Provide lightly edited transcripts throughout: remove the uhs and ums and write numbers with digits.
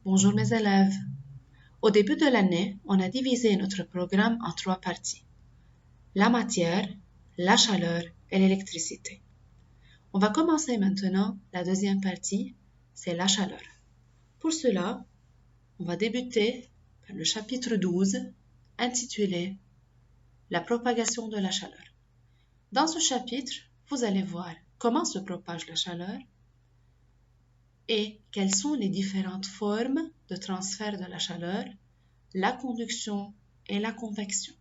Bonjour mes élèves. Au début de l'année, on a divisé notre programme en 3 parties. La matière, la chaleur et l'électricité. On va commencer maintenant la deuxième partie, c'est la chaleur. Pour cela, on va débuter par le chapitre 12, intitulé La propagation de la chaleur. Dans ce chapitre, vous allez voir comment se propage la chaleur et quelles sont les différentes formes de transfert de la chaleur, la conduction et la convection.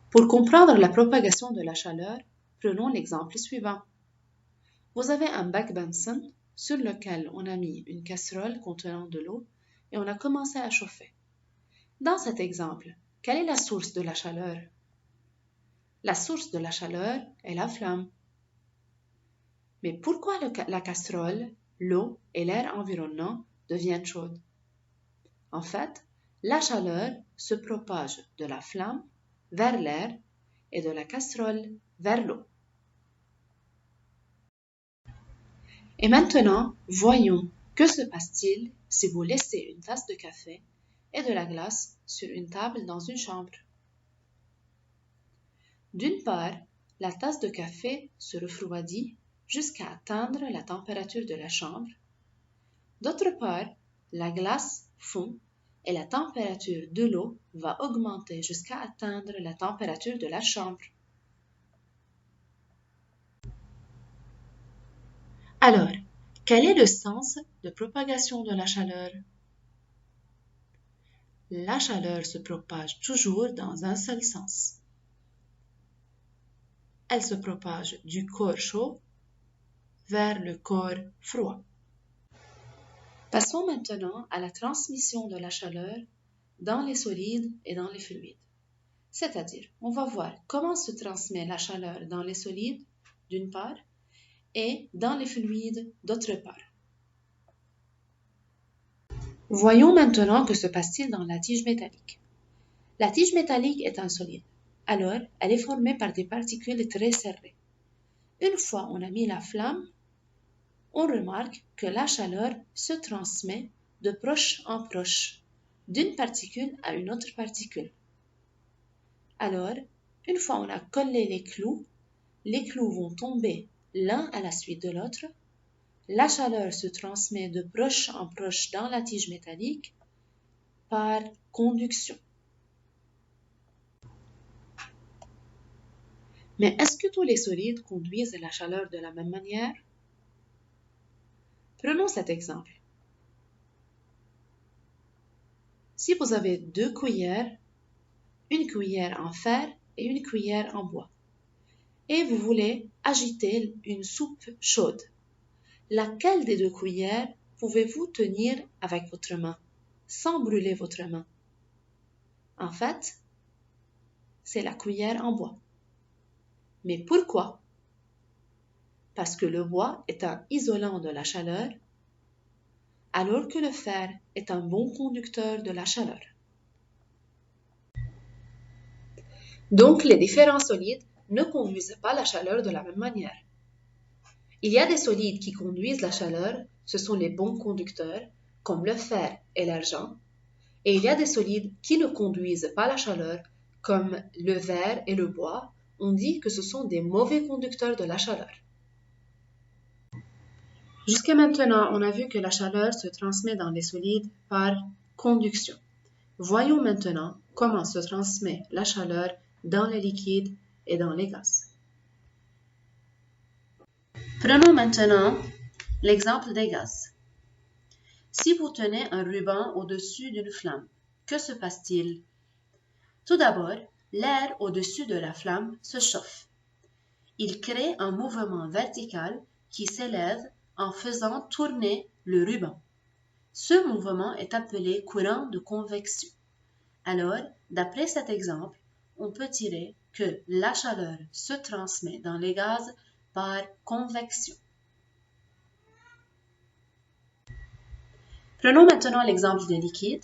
Pour comprendre la propagation de la chaleur, prenons l'exemple suivant. Vous avez un bac Bunsen sur lequel on a mis une casserole contenant de l'eau et on a commencé à chauffer. Dans cet exemple, quelle est la source de la chaleur? La source de la chaleur est la flamme. Mais pourquoi la casserole, l'eau et l'air environnant deviennent chaudes? En fait, la chaleur se propage de la flamme vers l'air et de la casserole vers l'eau. Et maintenant, voyons que se passe-t-il si vous laissez une tasse de café et de la glace sur une table dans une chambre. D'une part, la tasse de café se refroidit jusqu'à atteindre la température de la chambre. D'autre part, la glace fond et la température de l'eau va augmenter jusqu'à atteindre la température de la chambre. Alors, quel est le sens de propagation de la chaleur? La chaleur se propage toujours dans un seul sens. Elle se propage du corps chaud vers le corps froid. Passons maintenant à la transmission de la chaleur dans les solides et dans les fluides. C'est-à-dire, on va voir comment se transmet la chaleur dans les solides, d'une part, et dans les fluides, d'autre part. Voyons maintenant que se passe-t-il dans la tige métallique. La tige métallique est un solide. Alors, elle est formée par des particules très serrées. Une fois on a mis la flamme, on remarque que la chaleur se transmet de proche en proche, d'une particule à une autre particule. Alors, une fois on a collé les clous vont tomber l'un à la suite de l'autre. La chaleur se transmet de proche en proche dans la tige métallique par conduction. Mais est-ce que tous les solides conduisent la chaleur de la même manière? Prenons cet exemple. Si vous avez 2 cuillères, une cuillère en fer et une cuillère en bois, et vous voulez agiter une soupe chaude, laquelle des 2 cuillères pouvez-vous tenir avec votre main, sans brûler votre main? En fait, c'est la cuillère en bois. Mais pourquoi? Parce que le bois est un isolant de la chaleur, alors que le fer est un bon conducteur de la chaleur. Donc, les différents solides ne conduisent pas la chaleur de la même manière. Il y a des solides qui conduisent la chaleur, ce sont les bons conducteurs, comme le fer et l'argent, et il y a des solides qui ne conduisent pas la chaleur, comme le verre et le bois. On dit que ce sont des mauvais conducteurs de la chaleur. Jusqu'à maintenant, on a vu que la chaleur se transmet dans les solides par conduction. Voyons maintenant comment se transmet la chaleur dans les liquides et dans les gaz. Prenons maintenant l'exemple des gaz. Si vous tenez un ruban au-dessus d'une flamme, que se passe-t-il? Tout d'abord, l'air au-dessus de la flamme se chauffe. Il crée un mouvement vertical qui s'élève en faisant tourner le ruban. Ce mouvement est appelé courant de convection. Alors, d'après cet exemple, on peut tirer que la chaleur se transmet dans les gaz par convection. Prenons maintenant l'exemple des liquides.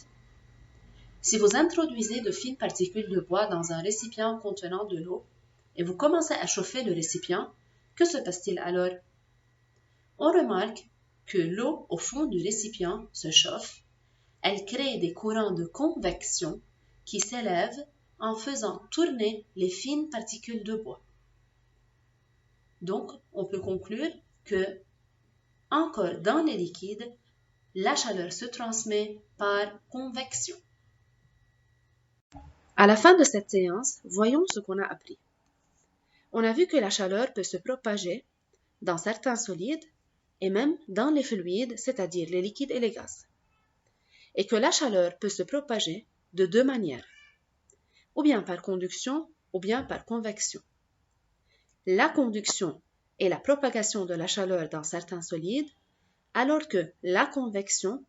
Si vous introduisez de fines particules de bois dans un récipient contenant de l'eau et vous commencez à chauffer le récipient, que se passe-t-il alors? On remarque que l'eau au fond du récipient se chauffe, elle crée des courants de convection qui s'élèvent en faisant tourner les fines particules de bois. Donc, on peut conclure que, encore dans les liquides, la chaleur se transmet par convection. À la fin de cette séance, voyons ce qu'on a appris. On a vu que la chaleur peut se propager dans certains solides et même dans les fluides, c'est-à-dire les liquides et les gaz. Et que la chaleur peut se propager de deux manières, ou bien par conduction ou bien par convection. La conduction est la propagation de la chaleur dans certains solides, alors que la convection,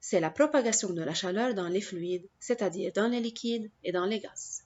c'est la propagation de la chaleur dans les fluides, c'est-à-dire dans les liquides et dans les gaz.